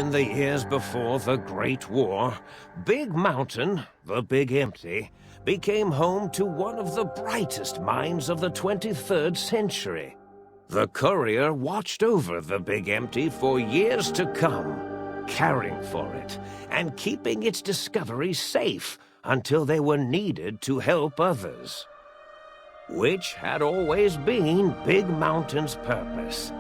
in the years before the Great War, Big Mountain, the Big Empty, became home to one of the brightest minds of the 23rd century. The courier watched over the Big Empty for years to come, caring for it and keeping its discoveries safe until they were needed to help others. Which had always been Big Mountain's purpose.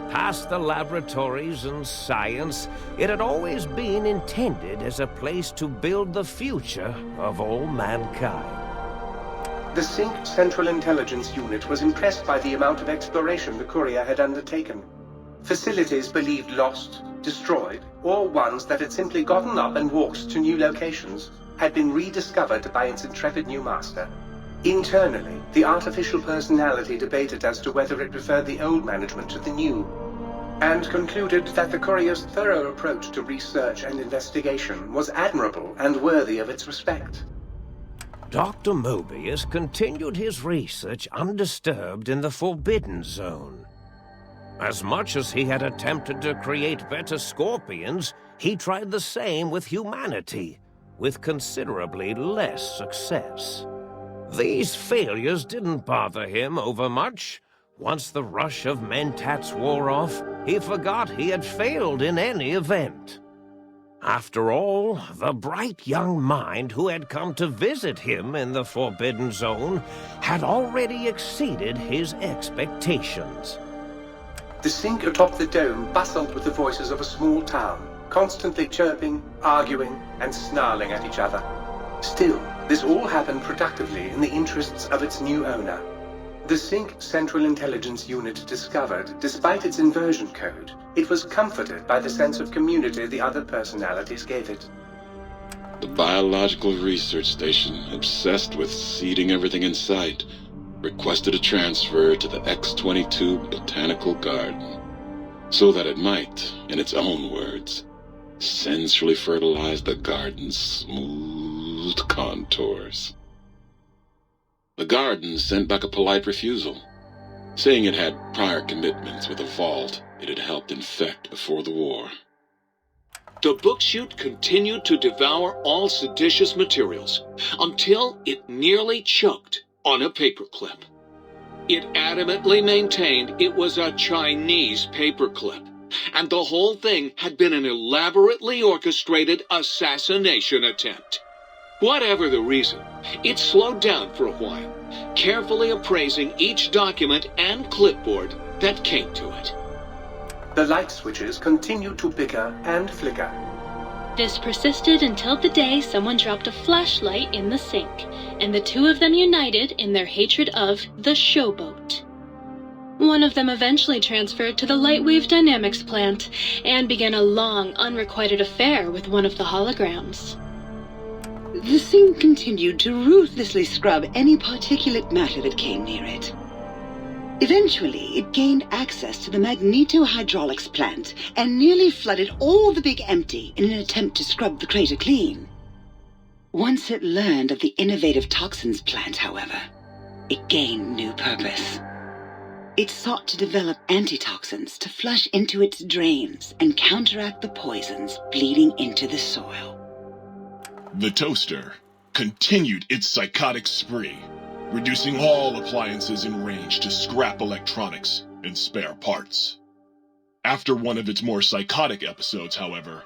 Past the laboratories and science, it had always been intended as a place to build the future of all mankind. The Sync Central Intelligence Unit was impressed by the amount of exploration the courier had undertaken. Facilities believed lost, destroyed, or ones that had simply gotten up and walked to new locations had been rediscovered by its intrepid new master. Internally, the artificial personality debated as to whether it preferred the old management to the new, and concluded that the courier's thorough approach to research and investigation was admirable and worthy of its respect. Dr. Mobius continued his research undisturbed in the Forbidden Zone. As much as he had attempted to create better scorpions, he tried the same with humanity, with considerably less success. These failures didn't bother him overmuch. Once the rush of mentats wore off, he forgot he had failed in any event. After all, the bright young mind who had come to visit him in the Forbidden Zone had already exceeded his expectations. The Sync atop the dome bustled with the voices of a small town, constantly chirping, arguing, and snarling at each other. Still, this all happened productively in the interests of its new owner. The Sync Central Intelligence Unit discovered, despite its inversion code, it was comforted by the sense of community the other personalities gave it. The Biological Research Station, obsessed with seeding everything in sight, requested a transfer to the X-22 Botanical Garden, so that it might, in its own words, sensually fertilize the garden's smooth contours. The garden sent back a polite refusal, saying it had prior commitments with a vault it had helped infect before the war. The book chute continued to devour all seditious materials until it nearly choked on a paperclip. It adamantly maintained it was a Chinese paperclip, and the whole thing had been an elaborately orchestrated assassination attempt. Whatever the reason, it slowed down for a while, carefully appraising each document and clipboard that came to it. The light switches continued to bicker and flicker. This persisted until the day someone dropped a flashlight in the sink, and the two of them united in their hatred of the showboat. One of them eventually transferred to the Lightwave Dynamics plant, and began a long, unrequited affair with one of the holograms. The Sync continued to ruthlessly scrub any particulate matter that came near it. Eventually, it gained access to the magnetohydraulics plant and nearly flooded all the Big Empty in an attempt to scrub the crater clean. Once it learned of the innovative toxins plant, however, it gained new purpose. It sought to develop antitoxins to flush into its drains and counteract the poisons bleeding into the soil. The toaster continued its psychotic spree, reducing all appliances in range to scrap electronics and spare parts. After one of its more psychotic episodes, however,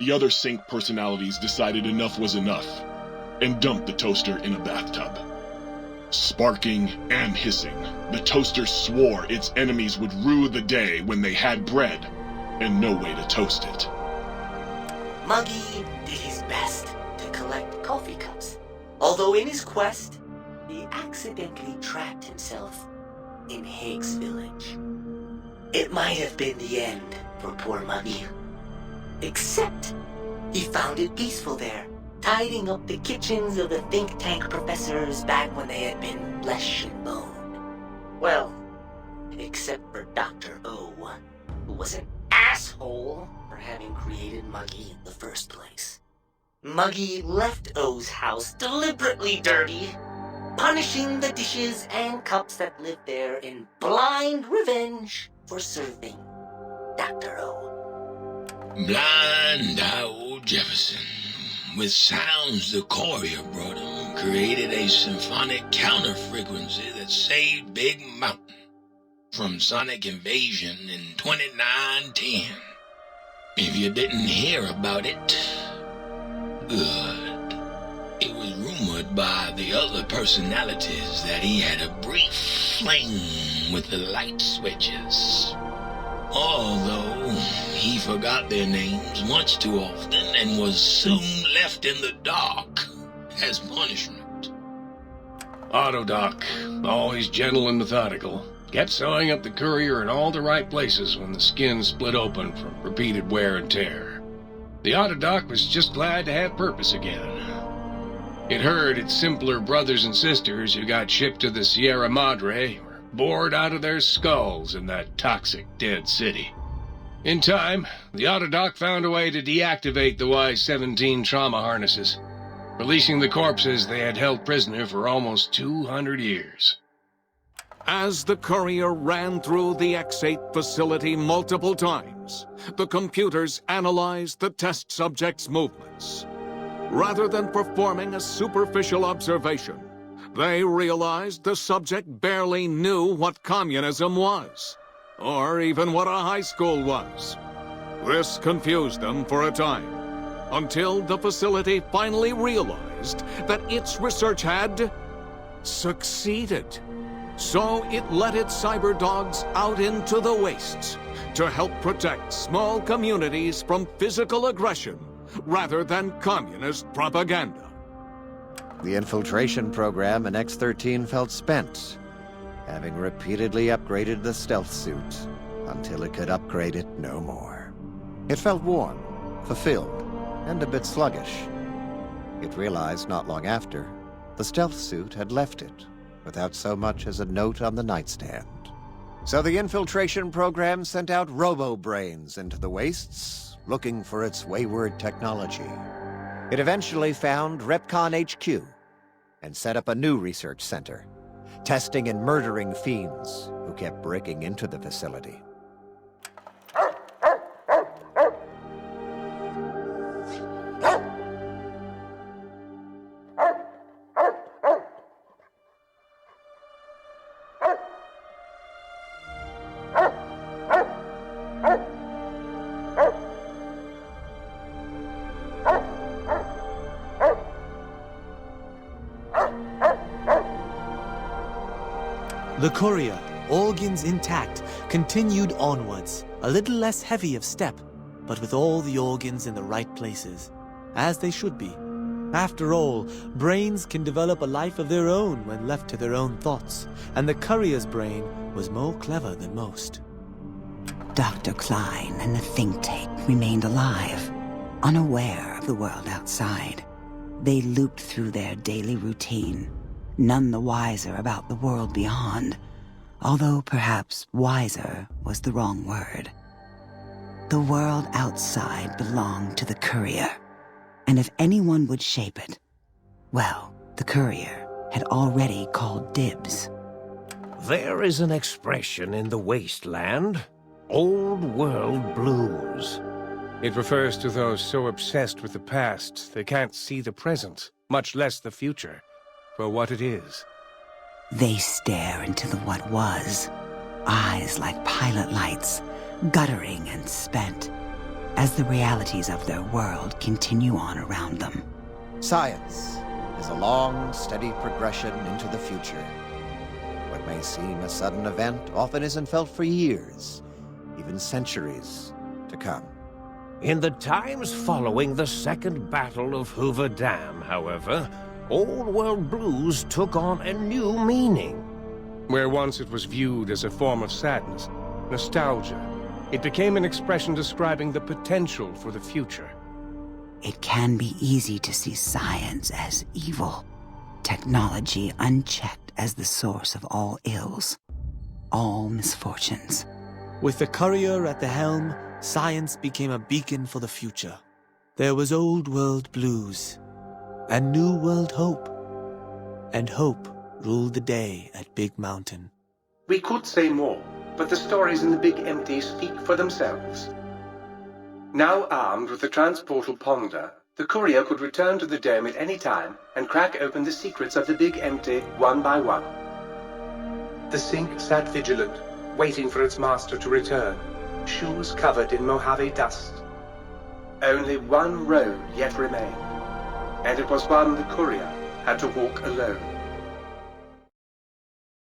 the other Sync personalities decided enough was enough and dumped the toaster in a bathtub. Sparking and hissing, the toaster swore its enemies would rue the day when they had bread and no way to toast it. Muggy did his best to collect coffee cups, although in his quest, he accidentally trapped himself in Higgs Village. It might have been the end for poor Muggy. Except, he found it peaceful there, tidying up the kitchens of the think tank professors back when they had been flesh and bone. Well, except for Dr. O, who was an asshole for having created Muggy in the first place. Muggy left O's house deliberately dirty, punishing the dishes and cups that lived there in blind revenge for serving Dr. O. Blind old Jefferson, with sounds the courier brought him, created a symphonic counter-frequency that saved Big Mountain from sonic invasion in 2910. If you didn't hear about it, good. It was rumored by the other personalities that he had a brief fling with the light switches. Although he forgot their names much too often and was soon left in the dark as punishment. Autodoc, always gentle and methodical, kept sewing up the courier in all the right places when the skin split open from repeated wear and tear. The Autodoc was just glad to have purpose again. It heard its simpler brothers and sisters who got shipped to the Sierra Madre were bored out of their skulls in that toxic dead city. In time, the Autodoc found a way to deactivate the Y-17 trauma harnesses, releasing the corpses they had held prisoner for almost 200 years. As the courier ran through the X8 facility multiple times, the computers analyzed the test subject's movements. Rather than performing a superficial observation, they realized the subject barely knew what communism was, or even what a high school was. This confused them for a time, until the facility finally realized that its research had succeeded. So it let its cyber dogs out into the wastes to help protect small communities from physical aggression rather than communist propaganda. The infiltration program in X-13 felt spent, having repeatedly upgraded the stealth suit until it could upgrade it no more. It felt warm, fulfilled, and a bit sluggish. It realized not long after, the stealth suit had left it without so much as a note on the nightstand. So the infiltration program sent out robo-brains into the wastes, looking for its wayward technology. It eventually found Repcon HQ and set up a new research center, testing and murdering fiends who kept breaking into the facility. The courier, organs intact, continued onwards, a little less heavy of step, but with all the organs in the right places, as they should be. After all, brains can develop a life of their own when left to their own thoughts, and the courier's brain was more clever than most. Dr. Klein and the think tank remained alive, unaware of the world outside. They looped through their daily routine, none the wiser about the world beyond, although perhaps wiser was the wrong word. The world outside belonged to the courier, and if anyone would shape it, well, the courier had already called dibs. There is an expression in the wasteland, old world blues. It refers to those so obsessed with the past they can't see the present, much less the future, for what it is. They stare into the what was, eyes like pilot lights, guttering and spent, as the realities of their world continue on around them. Science is a long, steady progression into the future. What may seem a sudden event often isn't felt for years, even centuries to come. In the times following the Second Battle of Hoover Dam, however, Old World Blues took on a new meaning. Where once it was viewed as a form of sadness, nostalgia, it became an expression describing the potential for the future. It can be easy to see science as evil, technology unchecked as the source of all ills, all misfortunes. With the courier at the helm, science became a beacon for the future. There was old world blues, and new world hope. And hope ruled the day at Big Mountain. We could say more, but the stories in the Big Empty speak for themselves. Now armed with the transportal ponder, the courier could return to the dome at any time and crack open the secrets of the big empty one by one. The sink sat vigilant, waiting for its master to return, shoes covered in Mojave dust. Only one road yet remained, and it was one the courier had to walk alone.